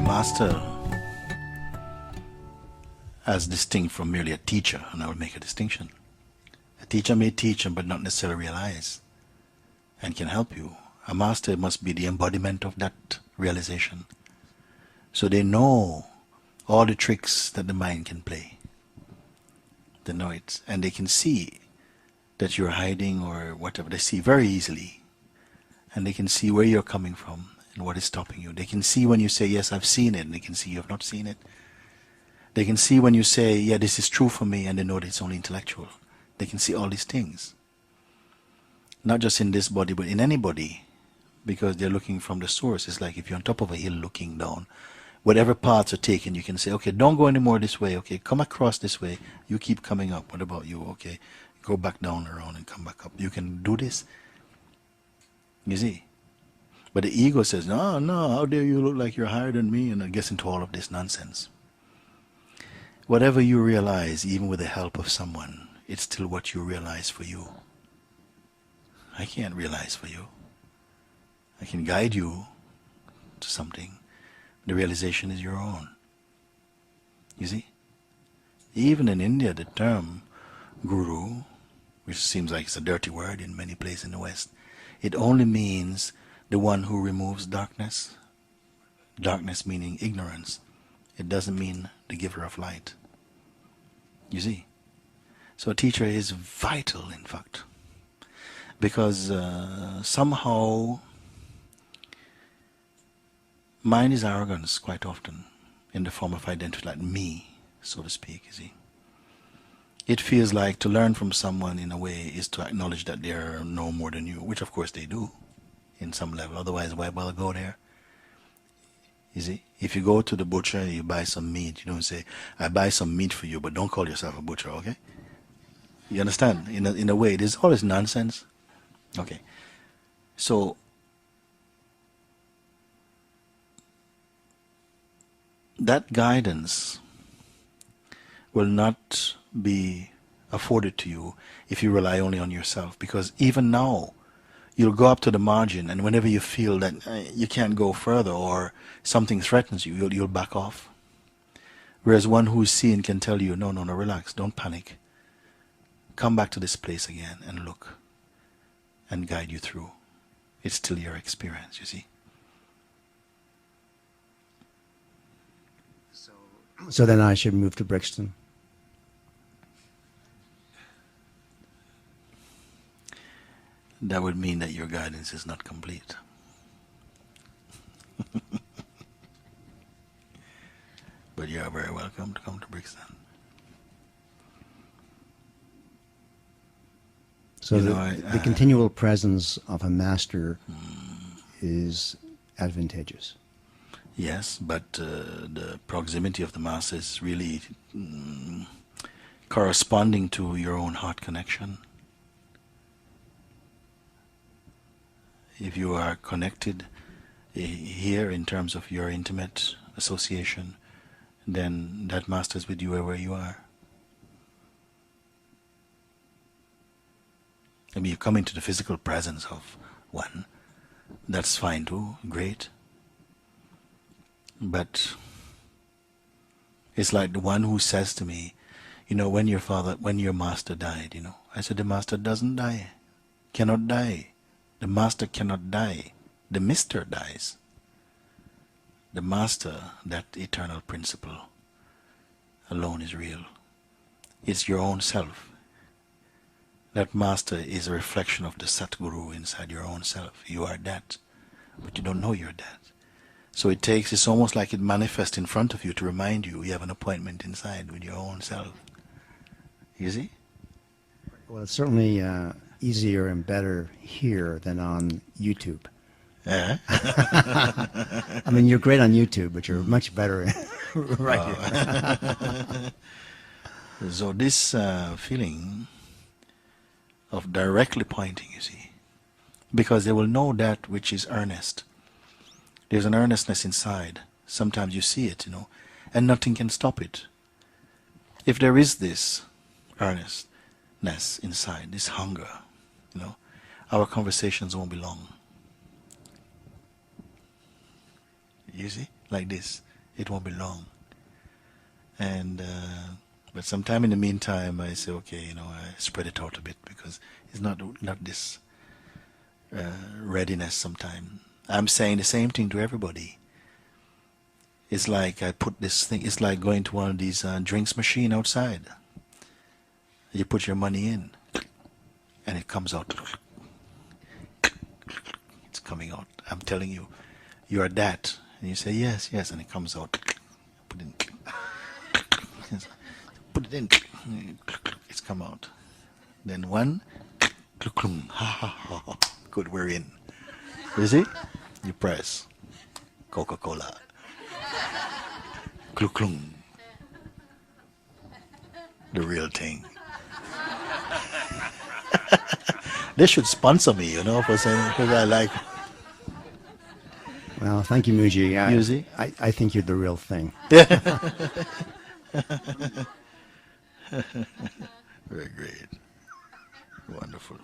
master, as distinct from merely a teacher, and I will make a distinction. A teacher may teach but not necessarily realize and can help you. A master must be the embodiment of that realization. So they know all the tricks that the mind can play. They know it, and they can see that you're hiding or whatever. They see very easily, and they can see where you're coming from and what is stopping you. They can see when you say, yes, I've seen it, and they can see you have not seen it. They can see when you say, yeah, this is true for me, and they know that it's only intellectual. They can see all these things. Not just in this body, but in any body, because they're looking from the source. It's like if you're on top of a hill looking down. Whatever paths are taken, you can say, okay, don't go anymore this way. Okay, come across this way. You keep coming up. What about you? Okay, go back down around and come back up. You can do this. You see? But the ego says, no, no, how dare you look like you're higher than me? And it gets into all of this nonsense. Whatever you realize, even with the help of someone, it's still what you realize for you. I can't realize for you. I can guide you to something. The realization is your own. You see? Even in India, the term guru, which seems like it's a dirty word in many places in the West, it only means the one who removes darkness. Darkness meaning ignorance. It doesn't mean the giver of light. You see? So a teacher is vital, in fact, because somehow mind is arrogance quite often in the form of identity, like me, so to speak, you see. It feels like to learn from someone in a way is to acknowledge that they're no more than you, which of course they do in some level. Otherwise, why bother go there? You see, if you go to the butcher and you buy some meat, you don't say, I buy some meat for you, but don't call yourself a butcher, okay? You understand? In a way, there's all this nonsense. Okay. So, that guidance will not be afforded to you if you rely only on yourself, because even now you'll go up to the margin, and whenever you feel that you can't go further or something threatens you, you'll back off. Whereas one who's seen can tell you, no, no, no, relax, don't panic. Come back to this place again and look and guide you through. It's still your experience, you see. So then I should move to Brixton. That would mean that your guidance is not complete. But you are very welcome to come to Brixton. So the continual presence of a master is advantageous. Yes, but the proximity of the master is really corresponding to your own heart connection. If you are connected here in terms of your intimate association, then that master is with you wherever you are. I mean, you come into the physical presence of one, that's fine too, great. But it's like the one who says to me, you know, when your master died, you know, I said, the master doesn't die, cannot die. The master cannot die. The mister dies. The master, that eternal principle, alone is real. It's your own self. That master is a reflection of the Satguru inside your own self. You are that, but you don't know you're that. So it's almost like it manifests in front of you to remind you have an appointment inside with your own self. You see? Well, it's certainly easier and better here than on YouTube. I mean, you're great on YouTube, but you're much better right here. So this feeling of directly pointing, you see, because they will know that which is earnest. There's an earnestness inside. Sometimes you see it, you know, and nothing can stop it. If there is this earnestness inside, this hunger, you know, our conversations won't be long. You see? Like this. it won't be long. And but sometime in the meantime, I say, okay, I spread it out a bit because it's not this readiness. Sometime I'm saying the same thing to everybody. It's like I put this thing. It's like going to one of these drinks machine outside. You put your money in, and it comes out. It's coming out. I'm telling you, you are that. And you say yes, yes, and it comes out. Put it in. Put it in. It's come out. Then one. Good, we're in. You see? You press. Coca-Cola. The real thing. They should sponsor me, for saying, because I like. Well, thank you, Muji. Muji? I think you're the real thing. Very great. Wonderful.